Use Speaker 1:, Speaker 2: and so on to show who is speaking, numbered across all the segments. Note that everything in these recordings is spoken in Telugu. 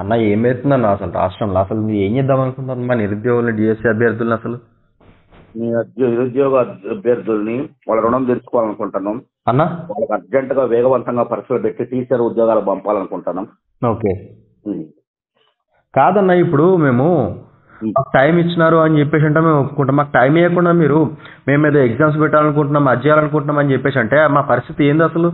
Speaker 1: అన్న ఏమవుతుందన్న అసలు రాష్ట్రంలో అసలు మీరు ఏం చేద్దాం అనుకుంటున్నారు మా నిరుద్యోగులు డిఎస్సీ అభ్యర్థులను అసలు
Speaker 2: నిరుద్యోగ అభ్యర్థుల్ని వాళ్ళ రుణం తీర్చుకోవాలనుకుంటున్నాం
Speaker 1: అన్న.
Speaker 2: వాళ్ళకి అర్జెంటుగా వేగవంతంగా పరీక్షలు పెట్టి టీచర్ ఉద్యోగాలు పంపాలనుకుంటున్నాం.
Speaker 1: ఓకే కాదన్న, ఇప్పుడు మేము టైం ఇచ్చినారు అని చెప్పేసి అంటే మేము ఒప్పుకుంటాం. మాకు టైం ఇవ్వకుండా మీరు మేము ఏదో ఎగ్జామ్స్ పెట్టాలనుకుంటున్నాం, అది చేయాలనుకుంటున్నాం అని చెప్పేసి అంటే మా పరిస్థితి ఏంది అసలు?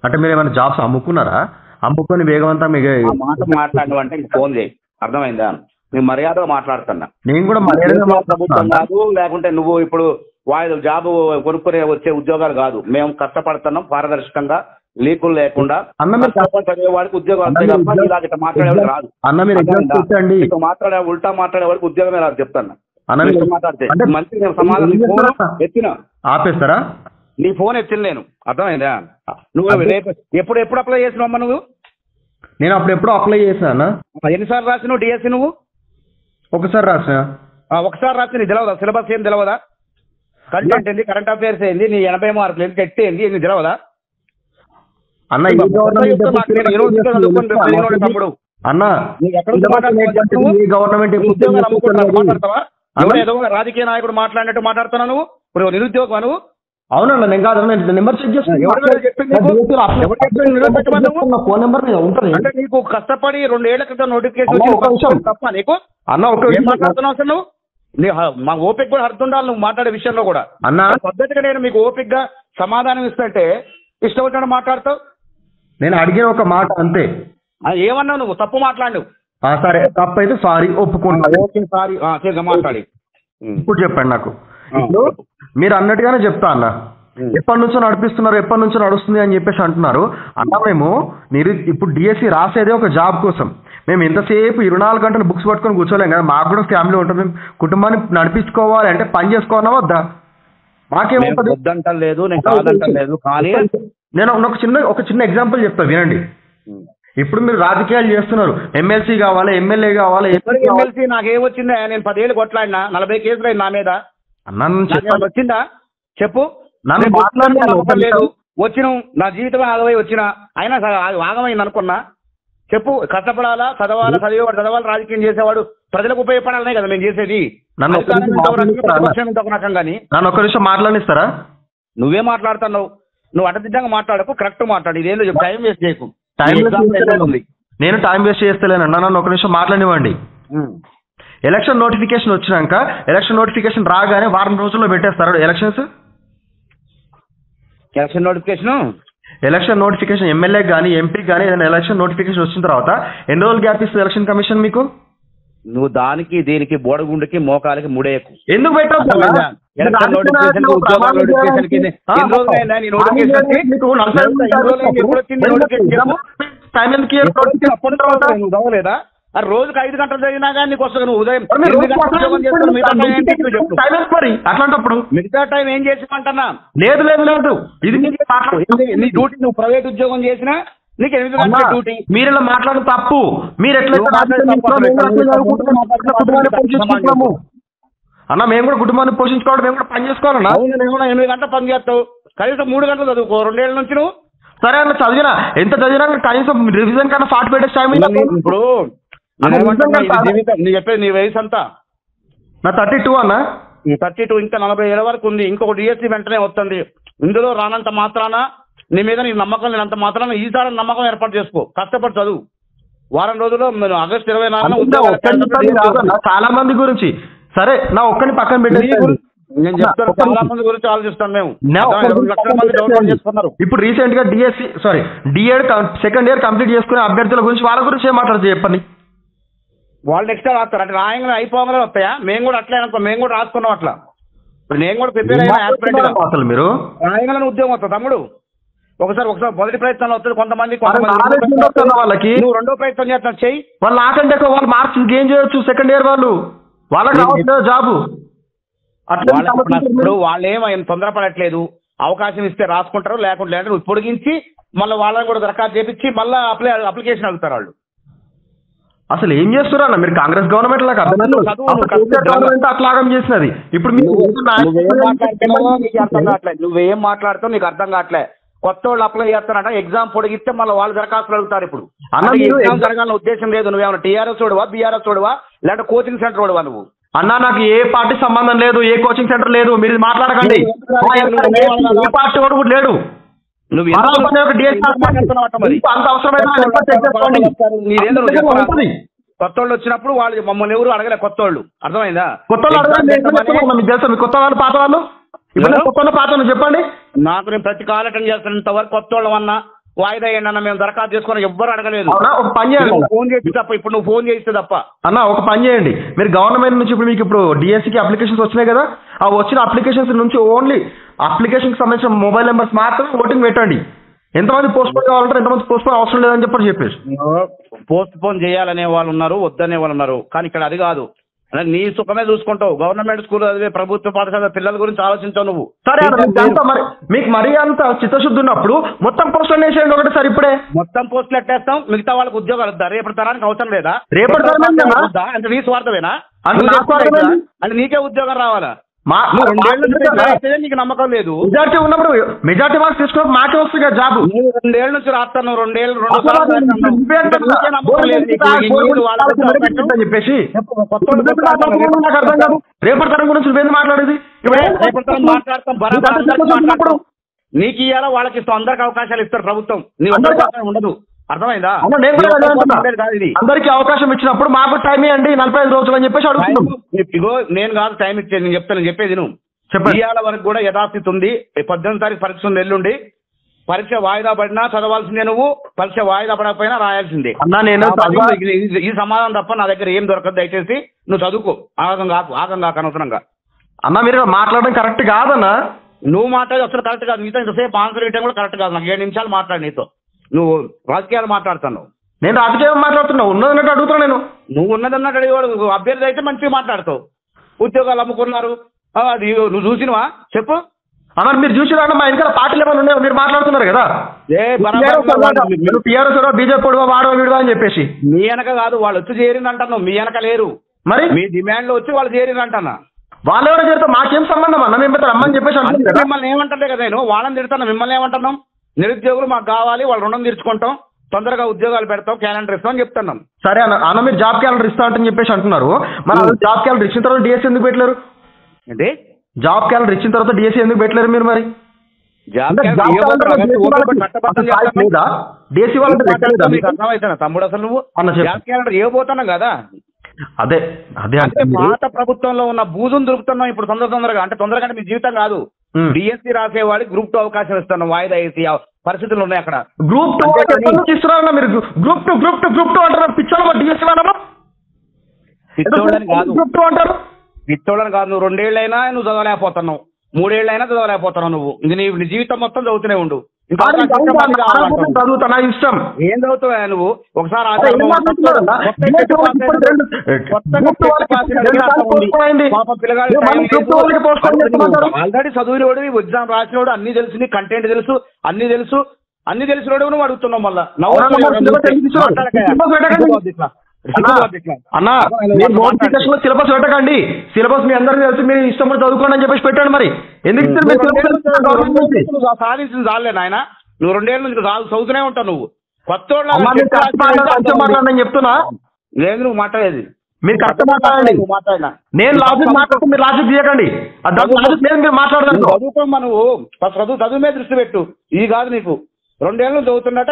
Speaker 1: అంటే మీరు ఏమైనా జాబ్స్ అమ్ముకున్నారా? అమ్ముకొని వేగవంతంగా
Speaker 2: మాట మాట్లాడడం అంటే ఫోన్ చేయి, అర్థమైందా? నేను మర్యాదగా మాట్లాడుతున్నా.
Speaker 1: నేను కూడా మర్యాదగా
Speaker 2: ప్రభుత్వం కాదు, లేకుంటే నువ్వు ఇప్పుడు వాళ్ళు జాబ్ కొనుక్కునే వచ్చే ఉద్యోగాలు కాదు. మేము కష్టపడుతున్నాం పారదర్శకంగా, లీకులు లేకుండా. చదివే వాడికి ఉద్యోగం వస్తాయి తప్ప ఇలాగ మాట్లాడేవాడికి రాదు. మాట్లాడే ఉల్టా మాట్లాడేవాడికి ఉద్యోగమే రాదు చెప్తాను. మాట్లాడితే మంచి నేను సమాధానం ఎత్తిన
Speaker 1: ఆపేస్తారా?
Speaker 2: నీ ఫోన్ ఎత్తిన నేను, అర్థమైందా? నువ్వు రేపు ఎప్పుడు అప్లై చేసినావమ్మా? నువ్వు
Speaker 1: నేను అప్పుడెప్పుడు అప్లై చేసినా.
Speaker 2: ఎన్నిసార్లు రాసినావు డిఎస్సి? నువ్వు
Speaker 1: ఒకసారి రాసిన.
Speaker 2: ఒకసారి రాసి నీకు తెలియదా? సిలబస్ ఏం తెలియదా? కంటెంట్ ఏంది, కరెంట్ అఫైర్స్ ఏంది, నీ 80 మార్కులు ఏంది, టెట్ ఏంది, నీకు తెలియదా?
Speaker 1: అన్న
Speaker 2: ఏదో రాజకీయ నాయకుడు మాట్లాడినట్టు మాట్లాడుతున్నావు నువ్వు. ఇప్పుడు నిరుద్యోగం నువ్వు.
Speaker 1: అవునన్నా, నేను కాదు, నెంబర్ చెక్ ఫోన్ నెంబర్
Speaker 2: అంటే నీకు కష్టపడి 2 ఏళ్ల క్రితం నోటిఫికేషన్ తప్ప నీకు
Speaker 1: అన్న
Speaker 2: ఏం మాట్లాడుతున్నావు అసలు నువ్వు? మా ఓపిక కూడా అర్థం ఉండాలి నువ్వు మాట్లాడే విషయంలో కూడా.
Speaker 1: అన్న
Speaker 2: పద్ధతిగా నేను మీకు ఓపిక గా సమాధానం ఇస్తుంటే ఇష్టం వచ్చినట్టు మాట్లాడతావు.
Speaker 1: నేను అడిగిన ఒక మాట అంతే.
Speaker 2: ఏమన్నావు నువ్వు? తప్పు మాట్లాడు.
Speaker 1: సరే, తప్పు అయితే సారీ ఒప్పుకున్నా.
Speaker 2: ఓకే సారీ మాట్లాడి
Speaker 1: ఇప్పుడు చెప్పండి నాకు. మీరు అన్నట్టుగానే చెప్తా అన్న. ఎప్పటి నుంచో నడిపిస్తున్నారు, ఎప్పటి నుంచో నడుస్తుంది అని చెప్పేసి అంటున్నారు అన్న. మేము ఇప్పుడు డిఎస్సి రాసేదే ఒక జాబ్ కోసం. మేము ఎంతసేపు 24 గంటలు బుక్స్ పట్టుకొని కూర్చోలేం కదా. మాకు కూడా ఫ్యామిలీ ఉంటుంది, మేము కుటుంబాన్ని నడిపించుకోవాలి అంటే పని చేసుకోవాలా వద్దా? మాకేముంటుంది?
Speaker 2: వద్దంటలేదు, నేను కాదంటలేదు. కానీ
Speaker 1: నేను ఒక చిన్న ఎగ్జాంపుల్ చెప్తా వినండి. ఇప్పుడు మీరు రాజకీయాలు చేస్తున్నారు, ఎమ్మెల్సీ కావాలి, ఎమ్మెల్యే కావాలి.
Speaker 2: ఎమ్మెల్సీ నాకేమొచ్చిందా? నేను 10 ఏళ్ళు కొట్లాడినా, 40 కేసులు అయినా నా మీద. వచ్చిందా చెప్పు?
Speaker 1: నన్ను
Speaker 2: లేదు వచ్చిన నా జీవితం ఆగమై వచ్చిన అయినా ఆగమైంది అనుకున్నా. చెప్పు, కష్టపడాలా, చదవాలా, చదివేవాడు రాజకీయం చేసేవాడు ప్రజలకు ఉపయోగపడాలనే కదా మేము చేసేది. కానీ
Speaker 1: నన్ను ఒక్క నిమిషం మాట్లాడిస్తారా?
Speaker 2: నువ్వే మాట్లాడుతున్నావు. నువ్వు అడ్డదిడ్డంగా మాట్లాడకు, కరెక్ట్ మాట్లాడు. ఇదేందో టైం వేస్ట్ చేయకు.
Speaker 1: నేను టైం వేస్ట్ చేస్తలేనన్నా, నన్ను ఒక నిమిషం మాట్లాడివ్వండి. ఎలక్షన్ నోటిఫికేషన్ వచ్చినాక, ఎలక్షన్ నోటిఫికేషన్ రాగానే వారం రోజుల్లో పెట్టేస్తారు ఎలక్షన్స్. ఎలక్షన్ నోటిఫికేషన్ ఎమ్మెల్యే కానీ ఎంపీ కానీ ఏదైనా ఎలక్షన్ నోటిఫికేషన్ వచ్చిన తర్వాత ఎన్ని రోజులు గ్యాప్ ఇస్తుంది ఎలక్షన్ కమిషన్ మీకు?
Speaker 2: నువ్వు దానికి దీనికి బోడగుండుకి మోకాలకి ముడేయకు.
Speaker 1: ఎందుకు పెట్టావు?
Speaker 2: లేదా రోజుకి 5 గంటలు జరిగినా కానీ నీకు వస్తుంది. నువ్వు ఉదయం
Speaker 1: అట్లాంటప్పుడు
Speaker 2: మిగతా టైం ఏం చేసామంటున్నా?
Speaker 1: లేదు లేదు లేదు, ఇది
Speaker 2: నీ డ్యూటీ. నువ్వు ప్రైవేట్ ఉద్యోగం చేసినా నీకు 8 గంటల డ్యూటీ.
Speaker 1: మీరు ఇలా మాట్లాడడం తప్పు. మీరు ఎట్లయితే అన్న, మేము కూడా కుటుంబాన్ని పోషించుకోవాలి, మేము కూడా పని చేసుకోవాలన్నా.
Speaker 2: 8 గంటలు పని చేస్తావు, కనీసం 3 గంటలు చదువుకో. 2 ఏళ్ల నుంచి నువ్వు
Speaker 1: సరే అన్న చదివినా, ఎంత చదివినా కనీసం రివిజన్ కన్నా 40 పెట్టే టైం.
Speaker 2: ఇప్పుడు నీ చెప్పేది నీ వయసు అంతా
Speaker 1: నా 32 అన్న.
Speaker 2: 32 ఇంకా 40 ఏళ్ళ వరకు ఉంది. ఇంకొక డిఎస్సి వెంటనే వస్తుంది. ఇందులో రానంత మాత్రాన నీ మీద నీ నమ్మకం లేనంత మాత్రాన ఈసారి నమ్మకం ఏర్పాటు చేసుకో. కష్టపడి చదువు. వారం రోజుల్లో ఆగస్టు 24
Speaker 1: చాలా మంది గురించి. సరే, నా ఒక్కని పక్కన పెట్టి
Speaker 2: నేను చెప్తాను, చాలా మంది గురించి ఆలోచిస్తాను. మేము లక్షల మంది డౌన్లోడ్ చేసుకున్నారు.
Speaker 1: ఇప్పుడు రీసెంట్ గా డిఎడ్ సెకండ్ ఇయర్ కంప్లీట్ చేసుకునే అభ్యర్థుల గురించి, వాళ్ళ గురించి ఏం మాట్లాడుతూ చెప్పండి.
Speaker 2: వాళ్ళు నెక్స్ట్ రాస్తారు అంటే రాయంగా అయిపోగానే వస్తాయా? మేము కూడా అట్లే అనుకో, మేము కూడా రాసుకున్నాం అట్లా. ఇప్పుడు నేను కూడా ప్రిపేర్ అయినా
Speaker 1: అసలు మీరు
Speaker 2: రాయంగానే ఉద్యోగం వస్తుంది తమ్ముడు. ఒకసారి మొదటి ప్రయత్నంలో వస్తుంది కొంతమంది.
Speaker 1: వాళ్ళకి
Speaker 2: నువ్వు రెండో ప్రయత్నం చేస్తాను చెయ్యి.
Speaker 1: వాళ్ళు నాకంటే వాళ్ళు మార్క్స్ గెయిన్ చేయొచ్చు. సెకండ్ ఇయర్ వాళ్ళకి రావట్లేదు జాబు.
Speaker 2: ఇప్పుడు వాళ్ళు ఏమైనా తొందరపడట్లేదు. అవకాశం ఇస్తే రాసుకుంటారు, లేకుంటే లేదంటే నువ్వు పొడిగించి మళ్ళీ వాళ్ళని కూడా దరఖాస్తు చేపించి మళ్ళీ అప్లికేషన్ అడుగుతారు వాళ్ళు.
Speaker 1: అసలు ఏం చేస్తున్నారు అన్న మీరు? కాంగ్రెస్ గవర్నమెంట్ గవర్నమెంట్ అట్లాగం చేసినది. ఇప్పుడు
Speaker 2: నువ్వేం మాట్లాడుతావు నీకు అర్థం కావట్లేదు. కొత్త వాళ్ళు అప్లై చేస్తారంట, ఎగ్జామ్ పొడిగిస్తే మళ్ళీ వాళ్ళు దరఖాస్తులు అడుగుతారు. ఇప్పుడు
Speaker 1: అన్న
Speaker 2: ఎగ్జామ్ జరగాలని ఉద్దేశం లేదు. నువ్వేమన్నా టీఆర్ఎస్ చూడవా, బీఆర్ఎస్ చూడవా, లేదంటే కోచింగ్ సెంటర్ చూడవా నువ్వు?
Speaker 1: అన్నా నాకు ఏ పార్టీ సంబంధం లేదు, ఏ కోచింగ్ సెంటర్ లేదు, మీరు మాట్లాడకండి. ఏ పార్టీ వాడు కూడా లేడు.
Speaker 2: నువ్వు
Speaker 1: అంత
Speaker 2: కొత్త వాళ్ళు వచ్చినప్పుడు వాళ్ళు మమ్మల్ని ఎవరు అడగలే. కొత్త వాళ్ళు అర్థమైందా?
Speaker 1: కొత్త వాళ్ళు తెలుసా? మీ కొత్త వాళ్ళు పాత వాళ్ళు కొత్త పాత చెప్పండి
Speaker 2: నాకు. నేను ప్రతి కాల్ అటెండ్ చేస్తాను. ఇంతవరకు కొత్త వాళ్ళు అన్నా వాయిదా ఏంటన్నా మేము దరఖాస్తు చేసుకుని ఎవ్వరు అడగలేదు.
Speaker 1: ఒక పని చేయండి,
Speaker 2: ఫోన్ చేసి తప్ప. ఇప్పుడు నువ్వు ఫోన్ చేస్తే తప్ప.
Speaker 1: అన్న ఒక పని చేయండి, మీరు గవర్నమెంట్ నుంచి ఇప్పుడు మీకు ఇప్పుడు డిఎస్సికి అప్లికేషన్స్ వచ్చినాయి కదా, ఆ వచ్చిన అప్లికేషన్స్ నుంచి ఓన్లీ అప్లికేషన్కి సంబంధించిన మొబైల్ నెంబర్స్ మాత్రమే ఓటింగ్ పెట్టండి. ఎంతమంది పోస్ట్ పోన్ కావాలంటే ఎంతమంది పోస్ట్ పోన్ అవసరం లేదని చెప్పేసి
Speaker 2: పోస్ట్ పోన్ చేయాలనే వాళ్ళు ఉన్నారు, వద్దనే వాళ్ళు ఉన్నారు. కానీ ఇక్కడ అది కాదు. నీ సుఖమే చూసుకుంటావు. గవర్నమెంట్ స్కూల్ చదివే ప్రభుత్వ పాఠశాల పిల్లల గురించి ఆలోచించావు నువ్వు.
Speaker 1: సరే మరి మీకు మరీ అంత చిత్తశుద్ధి ఉన్నప్పుడు మొత్తం పోస్టులు వేసేయండి ఒకటి సార్. ఇప్పుడే మొత్తం
Speaker 2: పోస్టులు ఎట్టేస్తాం, మిగతా వాళ్ళకి ఉద్యోగాలు వద్దా? రేపటి తరానికి అవసరం లేదా?
Speaker 1: రేపటి తరానికి
Speaker 2: అంటే నీ స్వార్థమేనా? అంటే నీకే ఉద్యోగం రావాలా? నీకు నమ్మకం లేదు.
Speaker 1: మెజార్టీ ఉన్నప్పుడు మెజార్టీ మార్క్స్ తీసుకున్నప్పుడు మాకే వస్తుంది కదా జాబ్.
Speaker 2: 2 ఏళ్ళ నుంచి రాస్తాను, 2 ఏళ్ళు
Speaker 1: చెప్పేసి నాకు అర్థం కాదు. రేపటి తరం గురించి నువ్వేంది మాట్లాడేది?
Speaker 2: మాట్లాడతాం. నీకు ఇయ్యాలా వాళ్ళకి ఇస్తాం, అందరికి అవకాశాలు ఇస్తారు ప్రభుత్వం. నీ ఉండదు. అర్థమైందా?
Speaker 1: అందరికి అవకాశం ఇచ్చినప్పుడు మాకు టైం ఇవ్వండి 45 రోజులు అని చెప్పేసి అడుగుతున్నాం.
Speaker 2: ఇగో నేను కాదు టైం ఇచ్చేది, నేను చెప్తాను. చెప్పేది నువ్వు ఇవాళ వరకు కూడా యథాస్థితి ఉంది. 18వ తారీఖు పరీక్ష ఉంది, ఎల్లుండి. పరీక్ష వాయిదా పడినా చదవాల్సిందే నువ్వు, పరీక్ష వాయిదా పడకపోయినా రాయాల్సిందే. ఈ సమాధానం తప్ప నా దగ్గర ఏం దొరకదు. దయచేసి నువ్వు చదువుకో. ఆగం కాక అనవసరంగా.
Speaker 1: అన్న మీరు మాట్లాడడం కరెక్ట్ కాదన్నా.
Speaker 2: నువ్వు మాట్లాడేది అసలు కరెక్ట్ కాదు. నీతో ఇంతసేపు ఆన్సర్ ఇవ్వడం కూడా కరెక్ట్ కాదు. నాకు 7 నిమిషాలు మాట్లాడు. నీతో నువ్వు రాజకీయాలు మాట్లాడుతున్నావు.
Speaker 1: నేను రాజకీయం మాట్లాడుతున్నావు, ఉన్నదన్నట్టు అడుగుతున్నా. నేను
Speaker 2: నువ్వు ఉన్నదన్నట్టు అడిగేవాడు. అభ్యర్థి అయితే మంచిగా మాట్లాడతావు. ఉద్యోగాలు అమ్ముకున్నారు, అది నువ్వు చూసినవా చెప్పు.
Speaker 1: అన్న మీరు చూసినా మా ఇంకా పార్టీలు ఏమైనా ఉన్నాయో మీరు మాట్లాడుతున్నారు కదా. టీఆర్ఎస్ బీజేపీ వాడవ వీడవా అని చెప్పేసి.
Speaker 2: మీ వెనక కాదు, వాళ్ళు వచ్చి చేరిందంటున్నావు. మీ వెనక లేరు.
Speaker 1: మరి
Speaker 2: మీ డిమాండ్ లో వచ్చి వాళ్ళు చేరిందంటున్నా.
Speaker 1: వాళ్ళు ఎవరో చేరితే మాకేం సంబంధం అన్న? మేము రమ్మని చెప్పేసి
Speaker 2: మిమ్మల్ని ఏమంటే కదా నేను వాళ్ళని తిడుతున్నా. మిమ్మల్ని ఏమంటున్నాం? నిరుద్యోగులు మాకు కావాలి, వాళ్ళు రుణం తీర్చుకుంటాం, తొందరగా ఉద్యోగాలు పెడతాం, క్యాలెండర్ ఇస్తాం అని చెప్తున్నాం.
Speaker 1: సరే అన్న మీరు జాబ్ క్యాలెండర్ ఇస్తా అని చెప్పేసి అంటున్నారు. మరి జాబ్ క్యాలెండర్ ఇచ్చిన తర్వాత డిఎస్సీ ఎందుకు పెట్టలేరు?
Speaker 2: అంటే
Speaker 1: జాబ్ క్యాలెండర్ ఇచ్చిన తర్వాత డిఎస్సీ ఎందుకు పెట్టలేరు మీరు? మరి
Speaker 2: తమ్ముడు అసలు నువ్వు జాబ్ క్యాలెండర్ ఇవ్వబోతున్నావు కదా.
Speaker 1: అదే
Speaker 2: అంటే పాత ప్రభుత్వంలో ఉన్న బూజును దొరుకుతున్నాం ఇప్పుడు తొందరగా. అంటే తొందరగా అంటే మీ జీవితం కాదు. డిఎస్సీ రాసేవాడికి గ్రూప్ 2 అవకాశం ఇస్తున్నాం. వాయిదా వేసి పరిస్థితులు ఉన్నాయి అక్కడ.
Speaker 1: గ్రూప్ 2 ఇస్తున్నారన్నా మీరు? గ్రూప్ 2 అంటారు. పిచ్చోళ్ళ డిఎస్సీ వాళ్ళ
Speaker 2: పిచ్చోళ్ళని కాదు,
Speaker 1: గ్రూప్ 2 అంటారు.
Speaker 2: పిచ్చోళ్ళని కాదు. నువ్వు 2 ఏళ్ళైనా నువ్వు చదవలేకపోతున్నావు, 3 ఏళ్ళైనా చదవలేకపోతున్నావు. నువ్వు ఇది నీ జీవితం మొత్తం చదువుతూనే ఉండు.
Speaker 1: చదువుతా ఇష్టం.
Speaker 2: ఏం చదువుతావా నువ్వు? ఒకసారి ఆల్రెడీ చదువులోడు, ఎగ్జామ్ రాసినోడు, అన్ని తెలుసు, నీ కంటెంట్ తెలుసు, అన్ని తెలిసినోడు నువ్వు అడుగుతున్నావు. మళ్ళా
Speaker 1: అన్నా నోటిఫికేషన్ లో సిలబస్ పెట్టకండి. సిలబస్ మీ అందరికీ తెలిసి మీరు ఇష్టం చదువుకోండి అని చెప్పేసి పెట్టండి. మరి ఎందుకు
Speaker 2: సాధించింది చాలే నాయన. నువ్వు 2 ఏళ్ళ నుంచి చదువుతూనే ఉంటావు. నువ్వు కొత్త
Speaker 1: మాట్లాడని చెప్తున్నా.
Speaker 2: లేదు నువ్వు మాట్లాడేది
Speaker 1: మీరు కరెక్ట్ మాట్లాడండి. నేను లాజిక్ మాట్లాడుతూ మీరు లాజిక్ తీయకండి. మీరు మాట్లాడదండి.
Speaker 2: చదువుకోమ్మా నువ్వు. చదువు మీద దృష్టి పెట్టు. ఇది కాదు నీకు. 2 ఏళ్ళు చదువుతున్నట్ట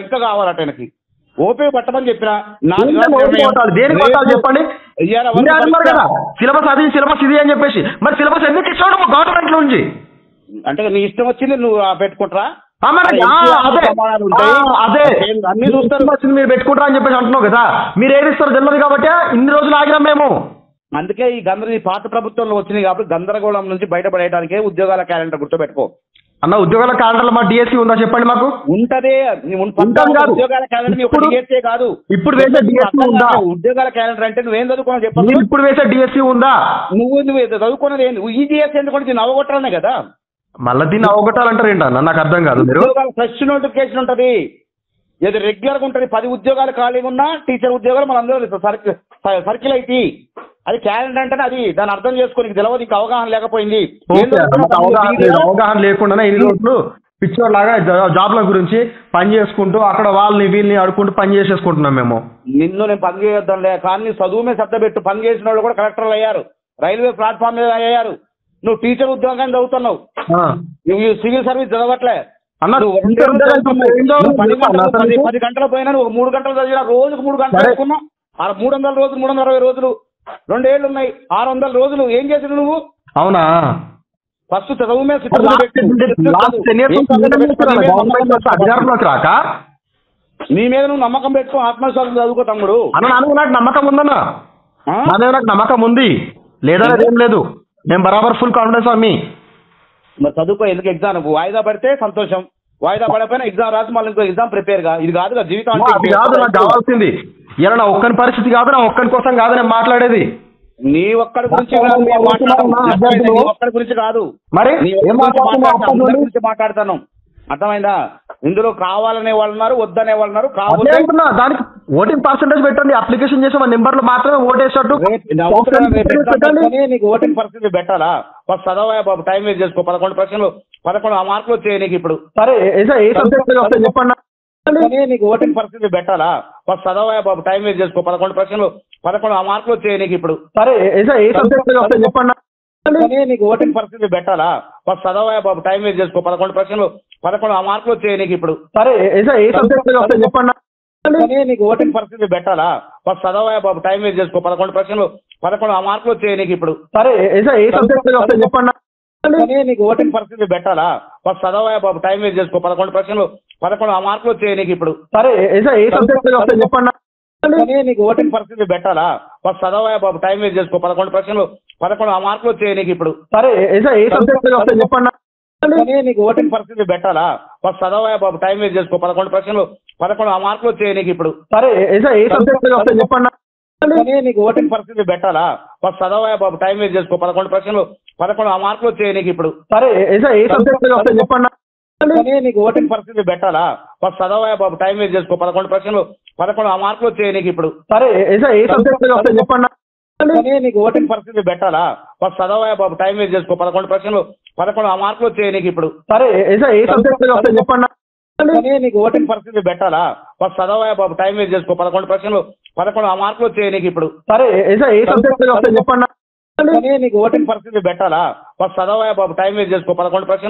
Speaker 2: ఇంకా కావాలట ఆయనకి. ఓపీ పట్టమని చెప్పిన
Speaker 1: చెప్పండి. సిలబస్ అది సిలబస్ ఇది అని చెప్పేసి మరి సిలబస్ ఎందుకు ఇచ్చాడు గవర్నమెంట్ నుంచి?
Speaker 2: అంటే నీ ఇష్టం వచ్చింది నువ్వు పెట్టుకుంటారా?
Speaker 1: అదే అన్ని చూస్తారు మీరు పెట్టుకుంటారా అని చెప్పేసి అంటున్నావు కదా. మీరు ఏది ఇస్తారు తెలియదు కాబట్టి ఇన్ని రోజులు ఆగినాం మేము.
Speaker 2: అందుకే ఈ పాత ప్రభుత్వంలో వచ్చినాయి కాబట్టి గందరగోళం నుంచి బయటపడేయడానికే ఉద్యోగాల క్యాలెండర్ గుర్తుపెట్టుకో.
Speaker 1: అన్న ఉద్యోగాల క్యాలెండర్ మా డిఎస్సీ ఉందా చెప్పండి మాకు.
Speaker 2: ఉంటది. ఉద్యోగాల క్యాలెండర్ కాదు
Speaker 1: ఇప్పుడు వేసే డిఎస్సీ ఉందా?
Speaker 2: ఉద్యోగాల క్యాలెండర్ అంటే నువ్వేం చదువుకున్నావు చెప్పండి.
Speaker 1: ఇప్పుడు వేసే డిఎస్సీ ఉందా?
Speaker 2: నువ్వు చదువుకున్నది ఈ డిఎస్సీ ఎందుకంటే దీన్ని అవగొట్టాలనే కదా.
Speaker 1: మళ్ళీ దీన్ని అవగొట్టాలంటారు ఏంటన్నా? నాకు అర్థం కాదు. మీరు
Speaker 2: ఫ్రెష్ నోటిఫికేషన్ ఉంటది, ఏదో రెగ్యులర్ గా ఉంటది. 10 ఉద్యోగాలు ఖాళీగా ఉన్నా టీచర్ ఉద్యోగాలు మన అందరూ సర్కిల్ అయితే అది క్యాలెండర్ అంటే అది దాన్ని అర్థం చేసుకోనికి తెలియదు. నీకు అవగాహన లేకపోయింది.
Speaker 1: అవగాహన లేకుండా ఇన్ని రోజులు పిచ్చోడ్లాగా జాబ్ల గురించి పని చేసుకుంటూ అక్కడ వాళ్ళని వీళ్ళని ఆడుకుంటూ పని చేసేసుకుంటున్నాం మేము.
Speaker 2: నిన్ను నేను పని చేయొద్దంలే, కానీ చదువు మీద శ్రద్ధ పెట్టు. పని చేసిన వాళ్ళు కూడా కలెక్టర్లు అయ్యారు, రైల్వే ప్లాట్ఫామ్ మీద అయ్యారు. నువ్వు టీచర్ ఉద్యోగాన్ని చదువుతున్నావు, నువ్వు సివిల్ సర్వీస్ చదవట్లే. నువ్వు 10 గంటలు పోయినా నువ్వు 3 గంటలు చదివినా, రోజుకు 3 గంటలు చదువుకున్నావు. 300 రోజులు 360 రోజులు 2 ఏళ్ళు ఉన్నాయి, 600 రోజులు ఏం చేసినావు నువ్వు?
Speaker 1: అవునా?
Speaker 2: ఫస్ట్ చదువు మీద
Speaker 1: రాక
Speaker 2: నీ మీద నువ్వు నమ్మకం పెట్టుకో, ఆత్మవిశ్వాసం చదువుకో తమ్ముడు.
Speaker 1: నాకు నమ్మకం ఉందన్నా, నాకు నమ్మకం ఉంది, లేదా ఏం లేదు. నేను బరాబర్ ఫుల్ కాన్ఫిడెన్స్ మీ.
Speaker 2: మరి చదువుకో, ఎందుకు ఎగ్జామ్ వాయిదా పడితే సంతోషం, వాయిదా పడకపోయినా ఎగ్జామ్ రాసి మళ్ళీ ఇంకో ఎగ్జామ్ ప్రిపేర్ గా. ఇది కాదు జీవితం అంటే,
Speaker 1: కాదు నాకు కావాల్సింది. ఇలా నా ఒక్కని పరిస్థితి కాదు, నా ఒక్కని కోసం కాదు నేను మాట్లాడేది.
Speaker 2: నీ ఒక్కడి గురించి ఒక్కడి గురించి కాదు,
Speaker 1: మరి
Speaker 2: గురించి మాట్లాడతాను. అర్థమైందా? ఇందులో కావాలనే వాళ్ళు ఉన్నారు, వద్దనే వాళ్ళు ఉన్నారు.
Speaker 1: దానికి ఓటింగ్ పర్సెంటేజ్ పెట్టండి, అప్లికేషన్ చేసి మన నెంబర్లు మాత్రమే ఓటేసేట్టు.
Speaker 2: నీకు ఓటింగ్ పర్సెంటేజ్ పెట్టాలా? ఫస్ట్ చదవా బాబు, టైం వేస్ట్ చేసుకో. 11 ప్రశ్నలు 11 మార్కులు వచ్చాయి నీకు ఇప్పుడు.
Speaker 1: సరే ఏ సబ్జెక్ట్ చెప్పండి.
Speaker 2: నీకు ఓటింగ్ పర్సెంటేజ్ పెట్టాలా? ఫస్ట్ చదవా బాబు, టైం వేస్ట్ చేసుకో. 11 ప్రశ్నలు 11 మార్కులు వచ్చాయి నీకు ఇప్పుడు.
Speaker 1: సరే ఏ సబ్జెక్ట్ చెప్పండి.
Speaker 2: నీకు ఓటింగ్ పర్సెంటేజ్ పెట్టాలా? ఫస్ట్ చదవా బాబు, టైం వేస్ట్ చేసుకో. 11 ప్రశ్నలు 11 మార్కులు వచ్చాయి నీకు ఇప్పుడు.
Speaker 1: సరే ఏ సబ్జెక్ట్ చెప్పండి.
Speaker 2: నీకు ఓటింగ్ పర్సెంటేజ్ పెట్టాలా? ఫస్ట్ చదవా బాబు, టైం వేస్ట్ చేసుకో. 11 ప్రశ్నలు 11 మార్కులు వచ్చాయి నీకు ఇప్పుడు.
Speaker 1: సరే ఏ సబ్జెక్ట్ చెప్పండి.
Speaker 2: నీకు ఓటింగ్ పర్సెంటేజ్ పెట్టాలా? ఫస్ట్ చదవా బాబు, టైం వేస్ట్ చేసుకో. 11 ప్రశ్నలు 11 మార్కులు వచ్చాయి నీకు ఇప్పుడు.
Speaker 1: సరే ఏ సబ్జెక్ట్ చెప్పండి.
Speaker 2: నీకు ఓటింగ్ పర్సెంటేజ్ పెట్టాలా? ఫస్ట్ చదవా బాబు, టైం వేస్ట్ చేసుకో. 11 ప్రశ్నలు 11 మార్కులు వచ్చాయి నీకు ఇప్పుడు.
Speaker 1: సరే ఏ సబ్జెక్ట్ చెప్పండి.
Speaker 2: నీకు ఓటింగ్ పర్సెంటేజ్ పెట్టాలా? ఫస్ట్ చదవా బాబు, టైం వేస్ట్ చేసుకో. 11 ప్రశ్నలు 11 మార్కులు వచ్చాయి నీకు ఇప్పుడు.
Speaker 1: సరే ఏ సబ్జెక్ట్ చెప్పండి.
Speaker 2: నీకు ఓటింగ్ పర్సెంటేజ్ పెట్టాలా? ఫస్ట్ చదవా బాబు, టైం వేస్ట్ చేసుకో. 11 ప్రశ్నలు 11 మార్కులు వచ్చాయి నీకు ఇప్పుడు.
Speaker 1: సరే ఏ సబ్జెక్ట్ చెప్పండి.
Speaker 2: నీకు ఓటింగ్ పర్సెంటేజ్ పెట్టాలా? ఫస్ట్ చదవా బాబు, టైం వేస్ట్ చేసుకో. 11 ప్రశ్నలు 11 మార్కులు వచ్చాయి నీకు ఇప్పుడు.
Speaker 1: సరే ఏ సబ్జెక్ట్ చెప్పండి.
Speaker 2: నీకు ఓటింగ్ పర్సెంటేజ్ పెట్టాలా? ఫస్ట్ చదవా బాబు, టైం వేస్ట్ చేసుకో. 11 ప్రశ్నలు 11 మార్కులు వచ్చాయి నీకు ఇప్పుడు.
Speaker 1: సరే ఏ సబ్జెక్ట్ చెప్పండి.
Speaker 2: నీకు ఓటింగ్ పర్సెంటేజ్ పెట్టాలా? ఫస్ట్ చదవా బాబు, టైం వేస్ట్ చేసుకో. 11 ప్రశ్నలు 11 మార్కులు వచ్చాయి నీకు ఇప్పుడు.
Speaker 1: సరే ఏ సబ్జెక్ట్ చెప్పండి.
Speaker 2: నీకు ఓటింగ్ పర్సెంటేజ్ పెట్టాలా? ఫస్ట్ చదవా బాబు, టైం వేస్ట్ చేసుకో. 11 ప్రశ్నలు